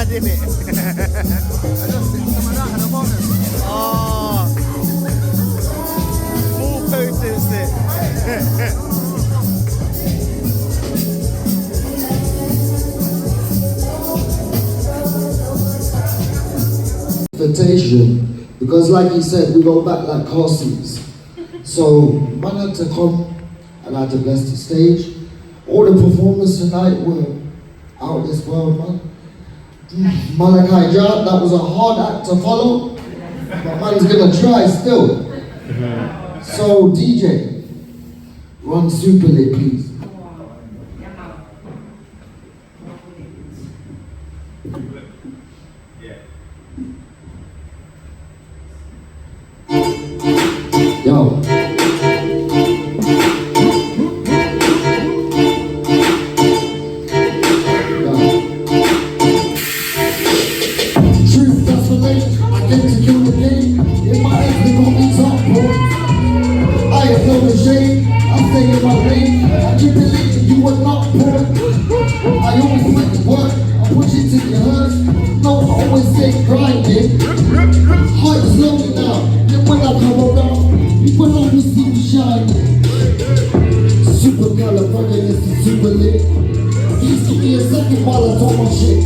mad, innit? I just think some of that at the moment. Oh, full potency. Invitation, because like he said, we go back like car seats. So man had to come and I had to bless the stage. All the performers tonight were out of this world, man. Malachi Job, that was a hard act to follow, but man's gonna try still. So DJ, run Super Lit, please. Yo. Truth, that's the lane. I get to kill the game. In my head, they call me top boy. I have no shame. I stay in my lane. I keep it lit, you are not poor. I always put the work. I push it till it hurts. No, I always stay grinding. Heart is lonely now. Then when I come around, people always see me shining. Super califragilistic, super lit. Please give me a second while I talk my shit.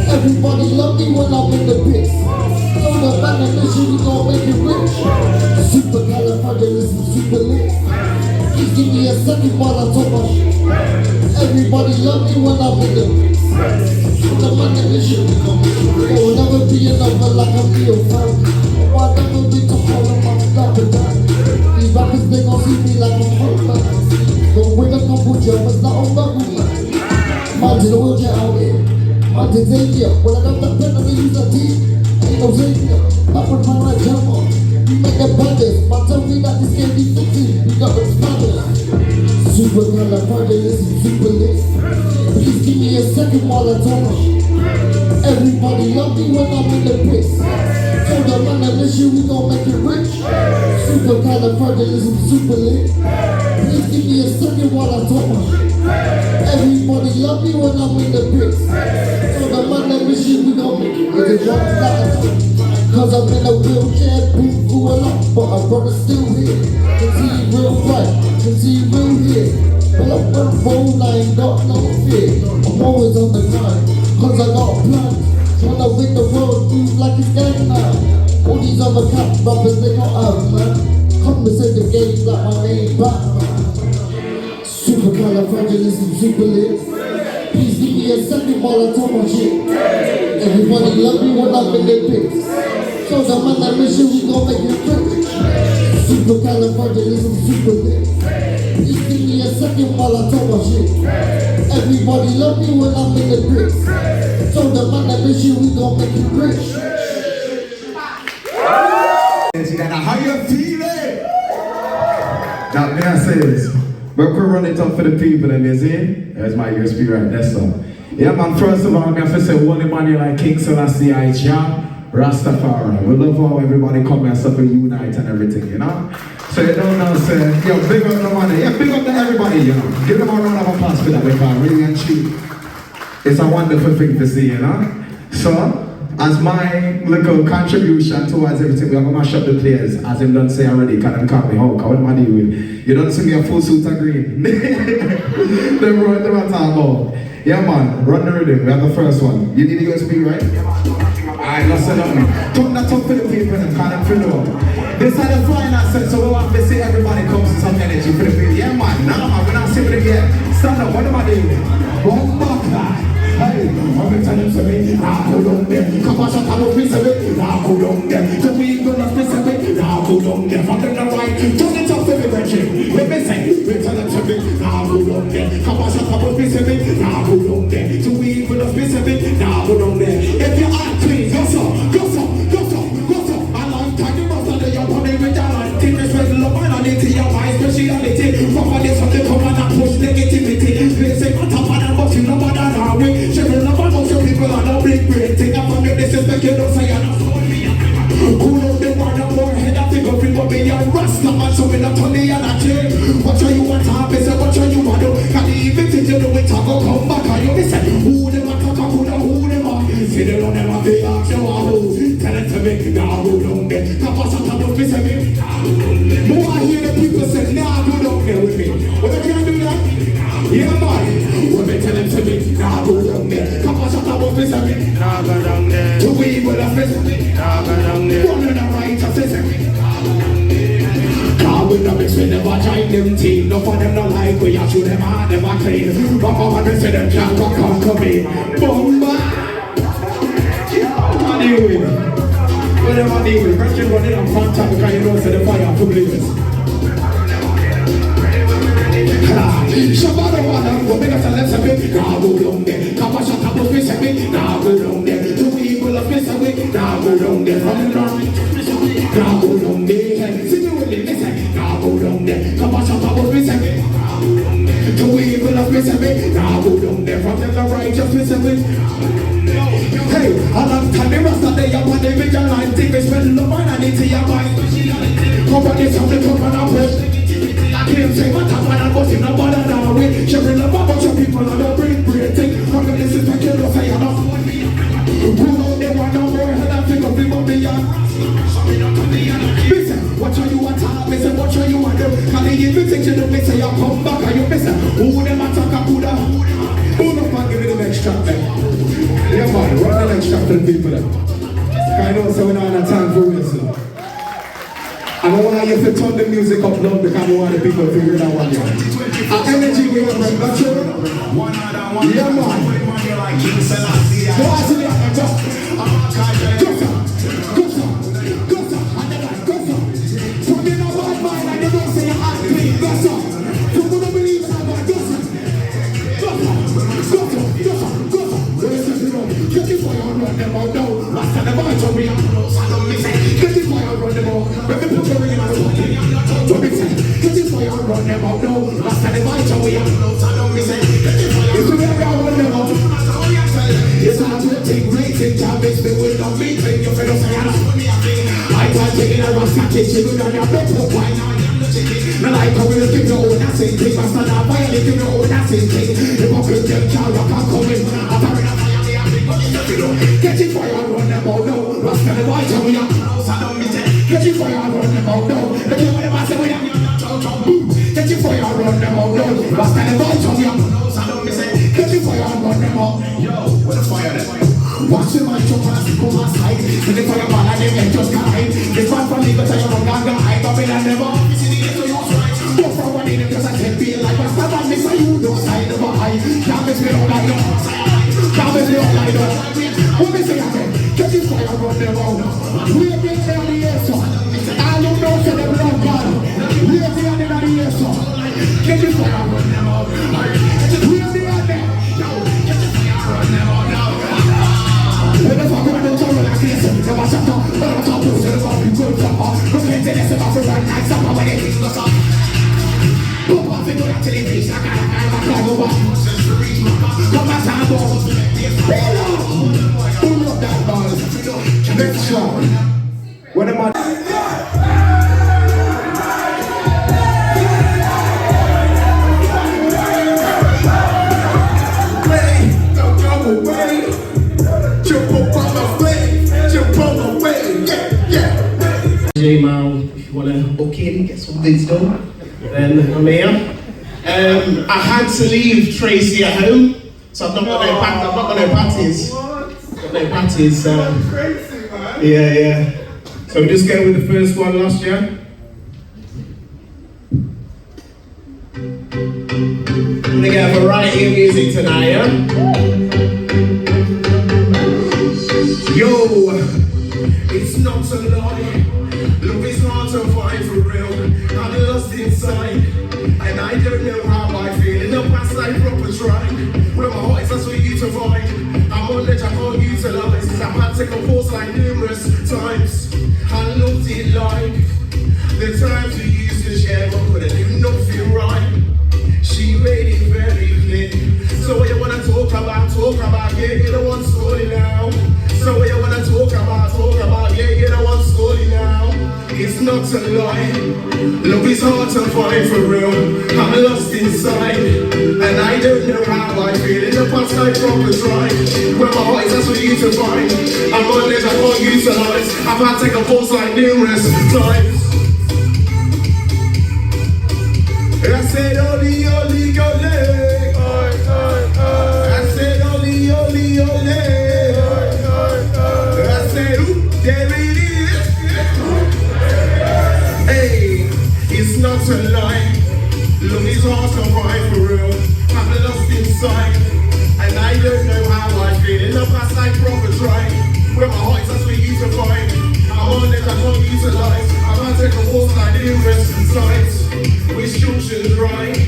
Everybody love me when I'm in the pits. So the band and mission, we gon' make it rich. Super califragilistic, super lit. Please give me a second while I talk my shit. Everybody love me when I'm in the pits. So the band and mission, we gon' make it rich. There will never be another like a real fan. Oh, I never been to all of my stuff and that. These rappers, they gon' see me like I'm hot, man. Don't bring a couple Germans, not on bubble, man. Man to the wheelchair out here. Man to Xavier. When I got that pen, I use that team. Ain't no Xavier. Back with my right jumper. You make them bandits. Man tell me that this can't be fixing. We got them spanners. Super califragilistic, super lit. Please give me a second while I talk. Everybody love me when I'm in the pits. So the man that this year, we gon' make it rich. Super califragilistic, super lit. Please give me a second while I talk. Everybody love me when I'm in the pits. So the man that this year, we gon' make it rich. Cause I'm in a wheelchair, been through a lot, but my brother's still here. Can see real bright, can see real here. Well, I'm on roll, I ain't got no fear. I'm always on the grind, cause I got a plan. Tryna win the world, move like it's game now. All these other cap rappers, they not have, man. Come to say the game like my name Batman. Super califragilistic, super lit. Please give me a second while I talk my shit. Everybody love me when I'm in the pits. So the man that mission, we gon' make it rich. Super califragilistic, super lit. Please give me a second while I talk my shit. Everybody love me when I'm in the pits. So the man that mission, we gon' make it rich. How you feeling? Now, may I say this? We're going to run it up for the people, and you see? There's my USB right there, so. Yeah, man, first of all, I have to say, one Emmanuel like King Selassie, I Jah, Rastafari. We love how everybody come and stuff and unite and everything, you know? So you don't know, say, yo, big up the money. Yeah, big up to everybody, you know? Give them a round of applause for that, because really and cheap. It's a wonderful thing to see, you know? So, as my little contribution towards everything, we're going to mash up the players. As him done say already, can them call me Hulk. What am I doing? You don't see me a full suit of green. Them run them at all. Yeah, man, run the rhythm. We have the first one. You need the USB, right? Alright, let's set up. Turn that up for the people and call them for the This is the final set, so we want to see everybody comes to some energy for the people. Yeah, man, nah, man, we're not seeing it again. Stand up, what am I doing? One more time. Hey, I'm telling you me, I go down there. Come on, shut up, I'm going to go down there. So we go to specific, I go down there. From the right, turn it up to me, Reggie. Let me say, we tell them to me, I go down there. Come on, shut up, I'm specific, I go down there. So we go to specific, I go down there. If you are clean, go so, go so, go so, go so. I like talking about that, you're putting me down. Take this with love, I need to your mind, speciality. From this on the come and push negativity. They say, I'm top of that, but you know what I know. Sharing love amongst your people and a big great thing. I'm from your disrespect, you don't say I'm cool out the word and more head I think of it, but me and Rasta man, so we not only and I care. What are you want to have, say what are you want to do? Can you even think you do it, I go come back and you say, who them a talk, who them a? Say They ask you how who, tell it to me, nah, who don't get. Come on, shut up, what's missing me? More I hear the people say, nah, who don't get with me. Well, they can't do that. Yeah, man. When they tell them to me, nah, who don't get. Come on, shut up, what's missing me? Nah, go down there. To we will have missing me. Nah, go down there. One of the right of missing me. Car with the mix with never join them team. No for them no like we have to them hard, never clean. Rock on and say them can't rock on to me. Bomba. What do you win? Whatever they will, Christian running on front time because you know say the fire to believers. Shabbat one, go make us a lesson. Now go down there. Kappa shut up, go fish away. Now go down there. Two people of fish away. Now go down there. From the north. Now go down there. See me with me, listen. Now go down there. Kappa shut up, go fish away. Two people of fish away. Now go down there. From the right, just fish away. Hey, a long time the rest of the young one, they make your line. Think they spend no money, I need to your mind. Come on, this something come on our way. I can't say what I'm gonna go see no bother now. She bring a bunch of people on the brain breathing. From the listen to kill us, I am not. Who know they want no more, and I think of people beyond. Listen, what are you at top? Listen, what are you at do? Can they even think you don't miss it? You come back and you miss it. Who them attack a Buddha? Who don't want to give me the extract then? Yeah man, run the extract to the people then. I know so we don't have time for this. I don't want you to turn the music up loud because I don't want the people to hear that one yet. Our energy we have right back here. Yeah man. Go out to the other top. Go sir. Go sir. Go sir. Go sir. From in a bad mind and you don't say you're hot clean. Go sir. You wouldn't believe in that. Go sir. Go sir. Go sir. Go sir. Go sir. Get this boy on run them out now. Last time the boy told me I'm close. I don't miss it. Get this boy on run them out. Let me put your ring in my pocket. Don't miss it. Get this boy on run them out now. Last time the boy told me I'm close. I don't miss it. It's the way I run them out. It's not to take rating. Time makes me with no meeting. Your friend say I don't put me a thing. I can't take it out of package. You know you're not put why now you're not taking. No like how we look in your own assay. Take my stand up. I ain't in your own assay. If I could get down, I can't come in. I'm very not. Get it fire and run them out now. Last time the boy told me I'm close, I don't miss it. Get it fire and run them out now. Let me know what I say when I'm get it fire and run them out now. Last time the boy told me I'm close, I don't miss it. Get it fire and run them out. Yo, what's the fire then? Watch my chop and stick on my side. When they fire ball and they just can't hide. This man from Legal tell you I'm not gonna hide. But me and never see the ghetto you try. Go for one in them cause I can't be like my step and miss a you don't side of a high. Can't miss me out like no. Can't miss me out like no. What me say again? Get this fire and run them out. We have been there on the air, so I don't know so them love God. We have been on the air, so get this fire and run them out. We have been on there. Get this fire and run them out now. When the fuck I'm talking like this, never shut up. When I'm talking to the fuck, you good for us. Look at this, I'm for run like someone when it hits the sun. Pop off into that television, I gotta climb over. Come back, time on. Pull up that ball. Next shot. When am I? Don't go away. Jump up on my way. Jump on my way. Yeah. J-Mal, if you want to book in, get some things done, then I'm here. I had to leave Tracy at home, so I've not got no parties. Got no parties. Crazy, man. Yeah. So we just go with the first one last year. We're gonna get a variety of music tonight, yeah? Yo, it's not so naughty. Look, it's not so fine for real. I'm lost inside, and I don't know how I feel. In the past, I proper tried. Where my heart is, that's for you to find. I'm on edge, I can't utilize. I've had to take a pause like numerous times. I looked it like the times we used to share, but I do not feel right. She made it very clear. So what you wanna talk about, yeah, you don't want story now. So what you wanna talk about, yeah, you don't want story now. It's not a lie, love is hard to find for real. I'm lost inside, and I don't know how I feel. In the past I proper tried, where my heart is, that's for you to find. I'm I've had to take a pulse like numerous times. I said, oli, oli, ole. I said, oli, oli, ole. I said, oop, there it is. Hey, it's not a lie. Look, it's hard to find for real. I'm lost inside, and I don't know how I feel. In the past, I proper tried. Where my heart is, that's for you to find. I'm on it, I can't utilize. I'm about to take a walk like numerous sides. Restrictions right.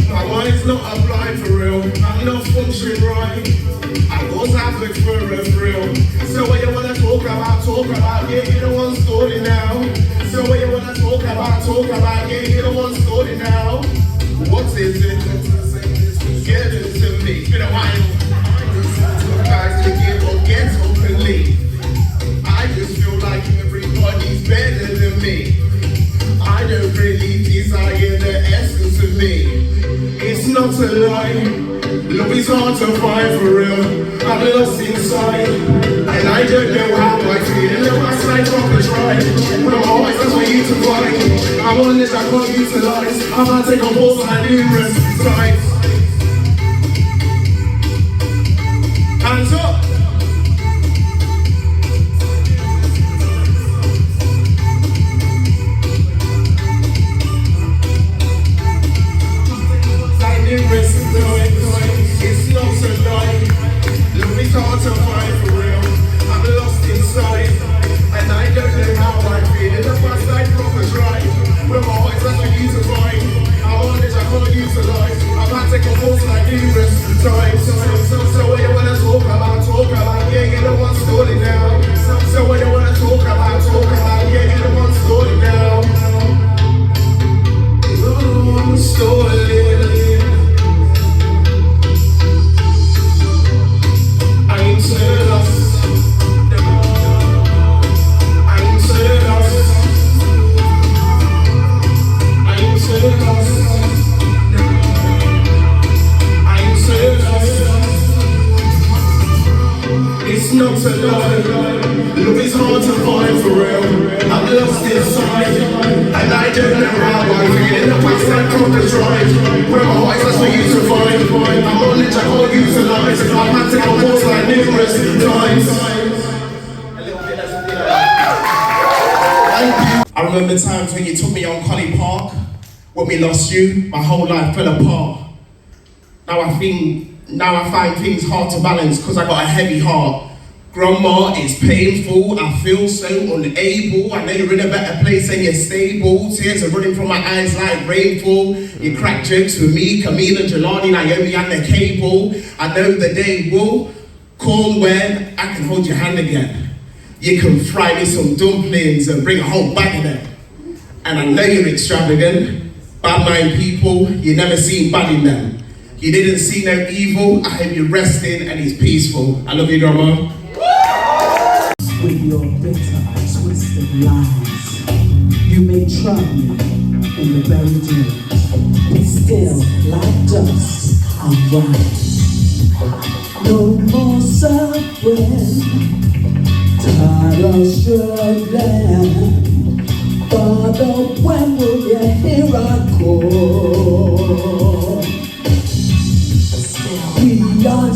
My mind's not applied for real. I'm not functioning right. I was average for a thrill. So what you wanna talk about, yeah, you the one story now. So what you wanna talk about, yeah, you the one story now. What is it? Get into me. It's been a while. Guys to give or get openly. I just feel like everybody's better than me. I don't really desire the essence of me. It's not a lie. Love is hard to find for real. I'm lost inside, and I don't know how I feel. In the past I proper tried. When I'm always that's for you to find. I'm on this, I can't utilize. I'm gonna take a pulse like numerous times. Hands up. It's not so light. Love is hard to find for real. I'm lost inside, and I don't know how I feel. In the past I proper tried. When my heart is that's for you to find. I'm on it, I can't utilize. I've had to take a pulse like numerous times. So what you wanna talk about, yeah, you don't want story now. So what you wanna talk about, yeah, you don't want story now. Ooh, story. It's not a lie. Love is hard to find for real. I'm lost inside, and I don't know how I feel. In the past I proper tried. Where my heart is, that's for you to find. I'm on it, I can't utilize. I've had to go pulse like numerous times. I remember times when you took me on Collie Park. When we lost you, my whole life fell apart. Now I find things hard to balance because I got a heavy heart. Grandma, it's painful, I feel so unable. I know you're in a better place and you're stable. Tears are running from my eyes like rainfall. You crack jokes with me, Camila, Jelani, Naomi and the cable. I know the day will come when I can hold your hand again. You can fry me some dumplings and bring a whole bag of them. And I know you're extravagant. Bad mind people, you never seen bad in them. You didn't see no evil, I hope you're resting and it's peaceful. I love you, Grandma. With your bitter, twisted lies, you may trap me in the very dreams, but still, like dust, I'm right. No more suffering, tired of struggling. Father, when will you hear our call? We are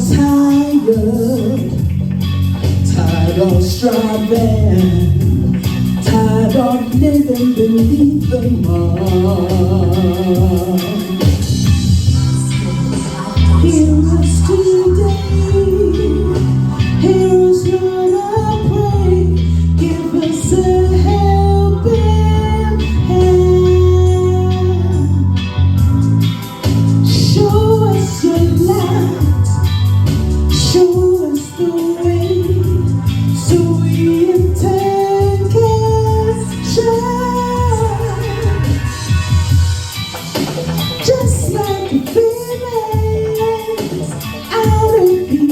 tired of striving, tired of living beneath the mud. Hear us today, hear us when I pray, give us a helping hand. Show us your light, show us the way. Just like a feeling out of the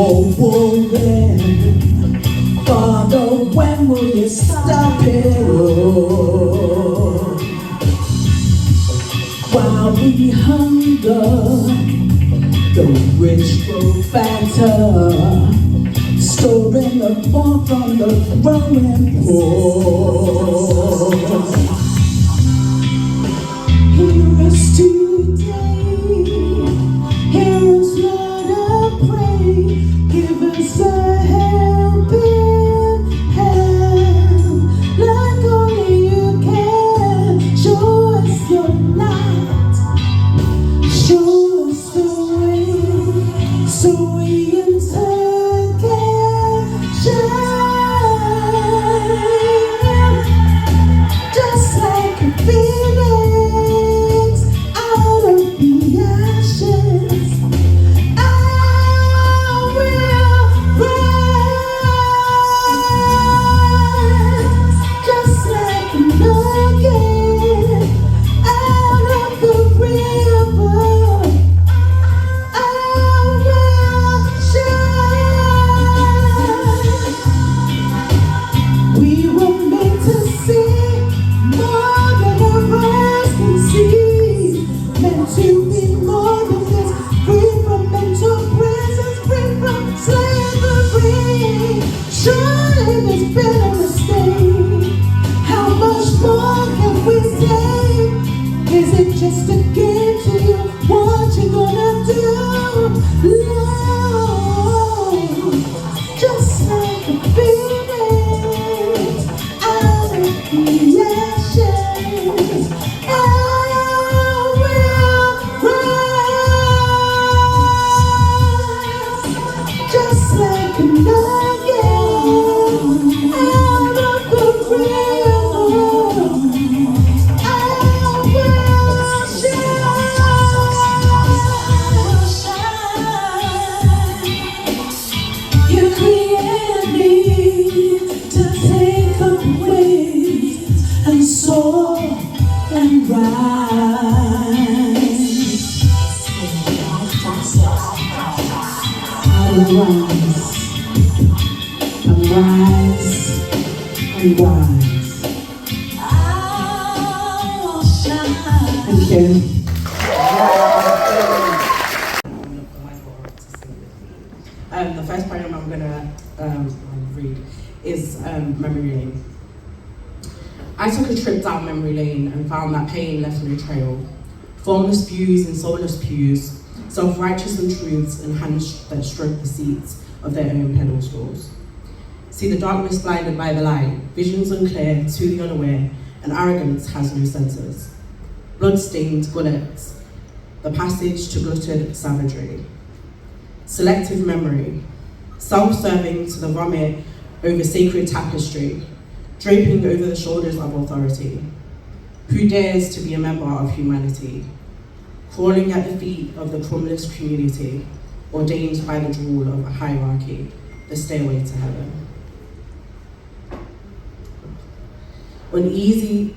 more worrying. Father, when will you stop it? Oh, while we hunger, the rich grow fatter, storing the poor from the growing poor. Hear us today, hear us, Lord, I pray. Give us a helping hand, like only you can. Show us your light, show us the way, so we in turn can shine. Just like a phoenix out of the ashes, I will rise. Just like a nugget out of the river, I will shine. We were meant to see more than our eyes can see, meant to be more than this, free from mental prisons, free from slavery. Surely there's been a mistake. How much more can we take? Is it just a game to you? What you gonna do? Lord, just like a phoenix out of the ashes, I will rise. Just like a nugget out of the river, I will shine. You created me to take up wings and soar and rise. I will rise and rise and rise. I will shine. Thank you. The first poem I'm gonna read is Memory Lane. I took a trip down memory lane and found that pain left no trail. Formless views in soulless pews, self-righteous truths in hands that stroke the seats of their own pedestals. See the darkness blinded by the light, visions unclear to the unaware, and arrogance has no senses. Blood-stained bullets, the passage to glutted savagery. Selective memory, self-serving to the vomit over sacred tapestry, draping over the shoulders of authority. Who dares to be a member of humanity? Crawling at the feet of the crumbless community, ordained by the rule of a hierarchy, the stairway to heaven. Uneasy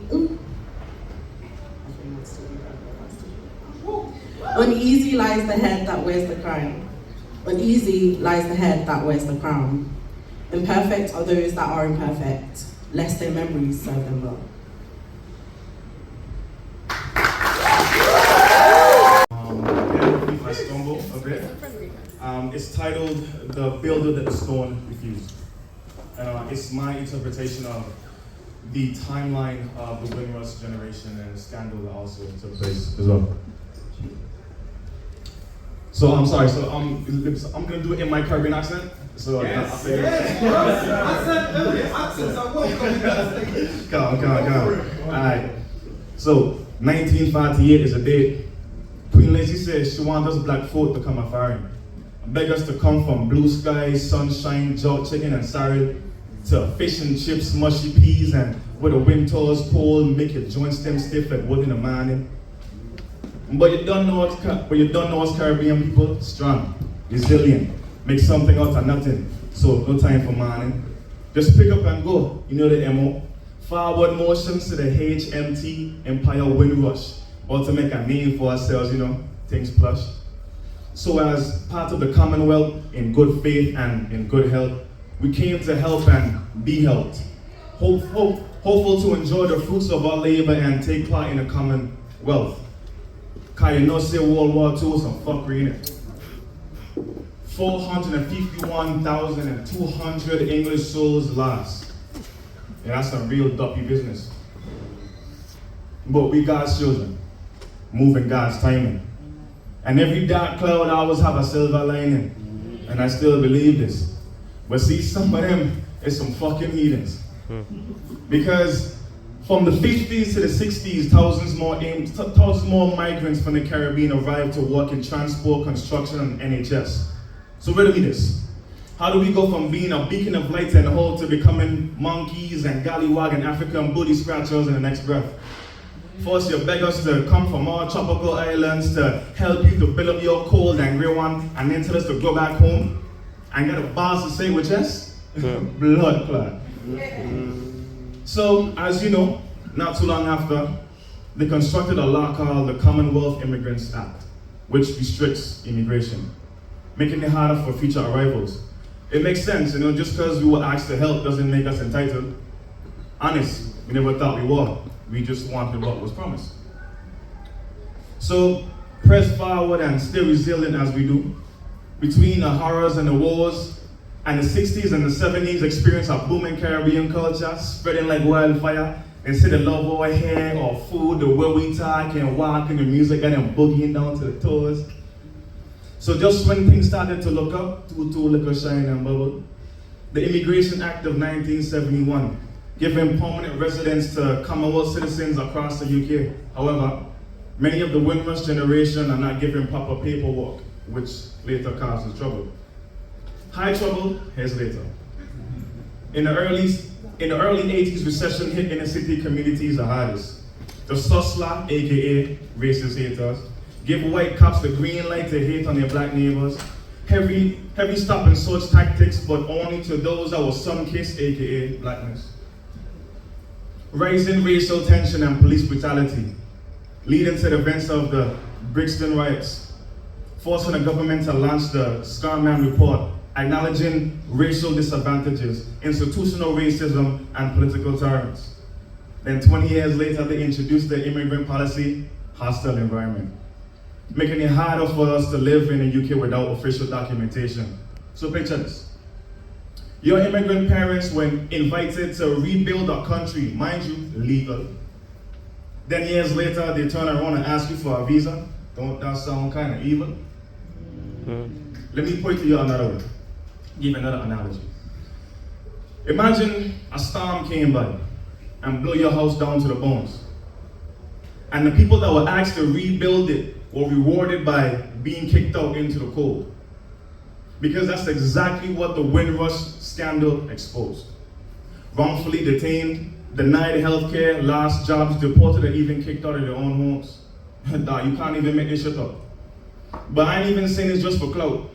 lies the head that wears the crown. Uneasy lies the head that wears the crown. Imperfect are those that are imperfect, lest their memories serve them well. If I stumble a bit. It's titled The Builder That the Stone Refused. It's my interpretation of the timeline of the Windrush generation and the scandal that also took place as well. So I'm sorry, I'm gonna do it in my Caribbean accent. So accents are welcome. Come. Alright. So 1948 is a date. Queen Lazy says she wants us black folk to come a foreign. Beg us to come from blue skies, sunshine, jerk chicken and sorry, to fish and chips, mushy peas, and with a wind toss pole, make your joints stem stiff like wood in the morning. But you don't know us Caribbean people, strong, resilient, make something out of nothing. So no time for morning. Just pick up and go. You know the MO. Forward motions to the HMT Empire Windrush. Or to make a name for ourselves, things plush. So as part of the Commonwealth, in good faith and in good health, we came to help and be helped. Hopeful to enjoy the fruits of our labor and take part in the Commonwealth. Cause you know say World War II was some fuckery in it. 451,200 English souls lost. Yeah, that's some real dumpy business. But we God's children, moving God's timing. And every dark cloud always have a silver lining. And I still believe this. But see, some of them is some fucking heathens. Because from the 50s to the 60s, thousands more migrants from the Caribbean arrived to work in transport, construction, and NHS. So riddle me this. How do we go from being a beacon of light and hope to becoming monkeys and gallywag African booty scratchers in the next breath? Force your beggars to come from all tropical islands to help you to build up your cold and grey one, and then tell us to go back home and get a boss to say with chest? Blood clot. So, as you know, not too long after, they constructed a law called the Commonwealth Immigrants Act, which restricts immigration, making it harder for future arrivals. It makes sense, just because we were asked to help doesn't make us entitled. Honest, we never thought we were. We just wanted what was promised. So, press forward and stay resilient as we do. Between the horrors and the wars, and the 60s and the 70s experience of booming Caribbean culture, spreading like wildfire. Instead of love or hair or food, the way we talk and walk and the music and them boogieing down to the toes. So just when things started to look up, too liquor shine and bubble, the Immigration Act of 1971, giving permanent residence to Commonwealth citizens across the UK. However, many of the Windrush generation are not given proper paperwork, which later causes trouble. High trouble, here's later. In the early 80s, recession hit inner city communities the hardest. The Sussla, aka racist haters, give white cops the green light to hate on their black neighbors. Heavy stop and search tactics, but only to those that were sun-kissed, aka blackness. Rising racial tension and police brutality, leading to the events of the Brixton riots, forcing the government to launch the Scarman Report, acknowledging racial disadvantages, institutional racism, and political tyrants. Then 20 years later, they introduced the immigrant policy, hostile environment, making it harder for us to live in the UK without official documentation. So picture this. Your immigrant parents were invited to rebuild a country, mind you, legal. Then years later, they turn around and ask you for a visa. Don't that sound kind of evil? Let me point to you another way. Give another analogy. Imagine a storm came by and blew your house down to the bones. And the people that were asked to rebuild it were rewarded by being kicked out into the cold. Because that's exactly what the Windrush scandal exposed. Wrongfully detained, denied health care, lost jobs, deported, and even kicked out of their own homes. Nah, you can't even make this shit up. But I ain't even saying this just for clout.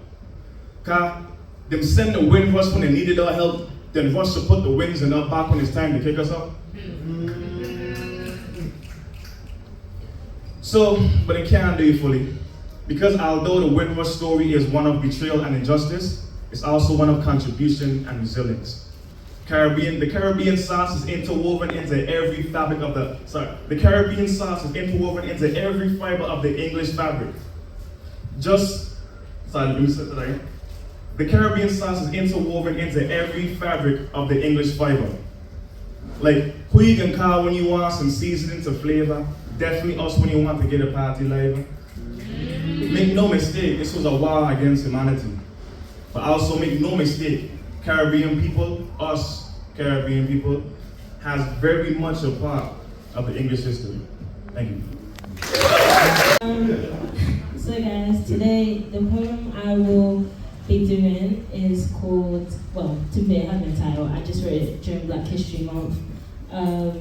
Cause them send the Windrush when they needed our help, then rush to put the wings in our back when it's time to kick us out. So, but it can't do it fully. Because although the Windrush story is one of betrayal and injustice, it's also one of contribution and resilience. The Caribbean sauce is interwoven into every fabric of the Caribbean sauce is interwoven into every fiber of the English fabric. The Caribbean sauce is interwoven into every fabric of the English fiber. Like, who you can call when you want some seasoning to flavor, definitely us when you want to get a party live. Make no mistake, this was a war against humanity. But also make no mistake, Caribbean people, us Caribbean people, has very much a part of the English history. Thank you. So guys, today the poem I will be doing is called, well, to be a having a title, I just wrote it during Black History Month. I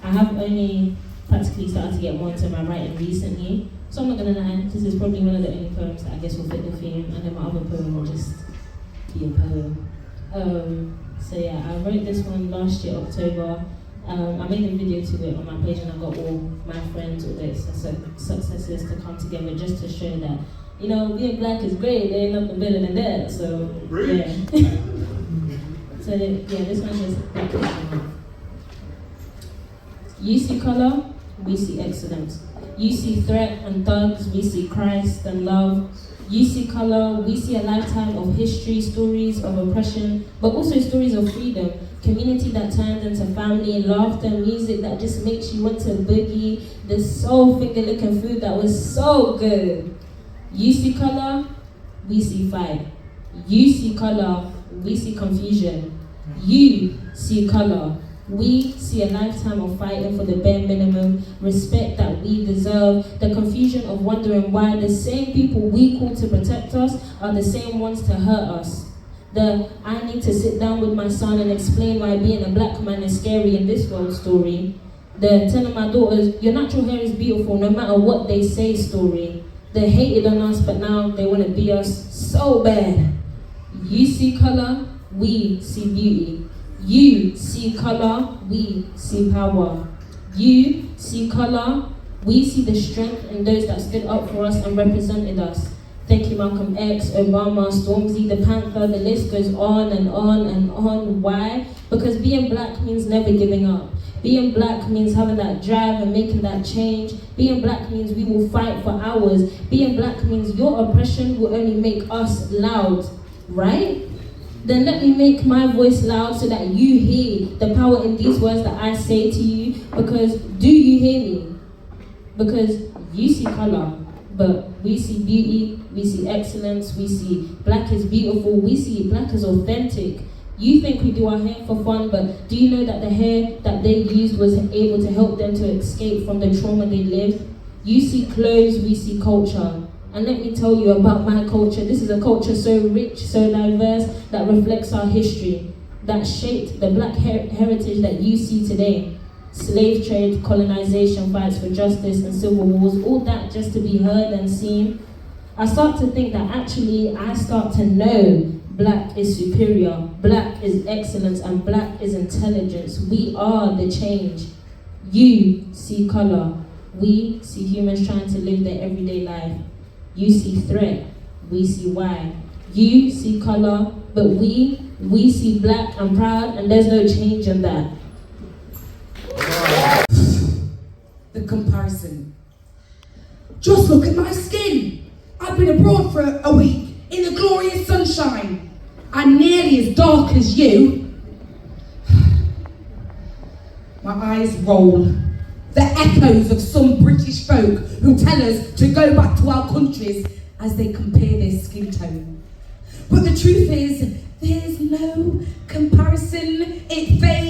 have only practically started to get more into my writing recently, so I'm not gonna lie, this is probably one of the only poems that I guess will fit the theme, and then my other poem will just be a poem. So yeah, I wrote this one last year, October. I made a video to it on my page, and I got all my friends, all their successes to come together just to show that You know, being black is great. There ain't nothing better than that. So yeah. So yeah, this one's just Black History Month. You see color, we see excellence. You see threat and thugs, we see Christ and love. You see color, we see a lifetime of history, stories of oppression, but also stories of freedom. Community that turns into family, laughter, music that just makes you want to boogie. The soul finger-looking food that was so good. You see color, we see fight. You see color, we see confusion. You see color, we see a lifetime of fighting for the bare minimum, respect that we deserve, the confusion of wondering why the same people we call to protect us are the same ones to hurt us. The I need to sit down with my son and explain why being a black man is scary in this world story. The telling my daughters, your natural hair is beautiful no matter what they say story. They hated on us but now they want to be us so bad. You see color, we see beauty. You see color, we see power. You see color, we see the strength in those that stood up for us and represented us. Thank you, Malcolm X, Obama, Stormzy, the Panther, the list goes on and on and on. Why? Because being black means never giving up. Being black means having that drive and making that change. Being black means we will fight for hours. Being black means your oppression will only make us loud, right? Then let me make my voice loud so that you hear the power in these words that I say to you. Because do you hear me? Because you see color, but we see beauty, we see excellence, we see black is beautiful, we see black is authentic. You think we do our hair for fun, but do you know that the hair that they used was able to help them to escape from the trauma they lived? You see clothes, we see culture. And let me tell you about my culture. This is a culture so rich, so diverse, that reflects our history, that shaped the black heritage that you see today. Slave trade, colonization, fights for justice and civil wars, all that just to be heard and seen. I start to think that actually I start to know black is superior, black is excellence, and black is intelligence. We are the change. You see color, we see humans trying to live their everyday life. You see threat, we see why. You see color, but we see black and proud, and there's no change in that. The comparison. Just look at my skin. I've been abroad for a week in the glorious sunshine. I'm nearly as dark as you. My eyes roll. The echoes of some British folk who tell us to go back to our countries as they compare their skin tone. But the truth is, there's no comparison. It fades.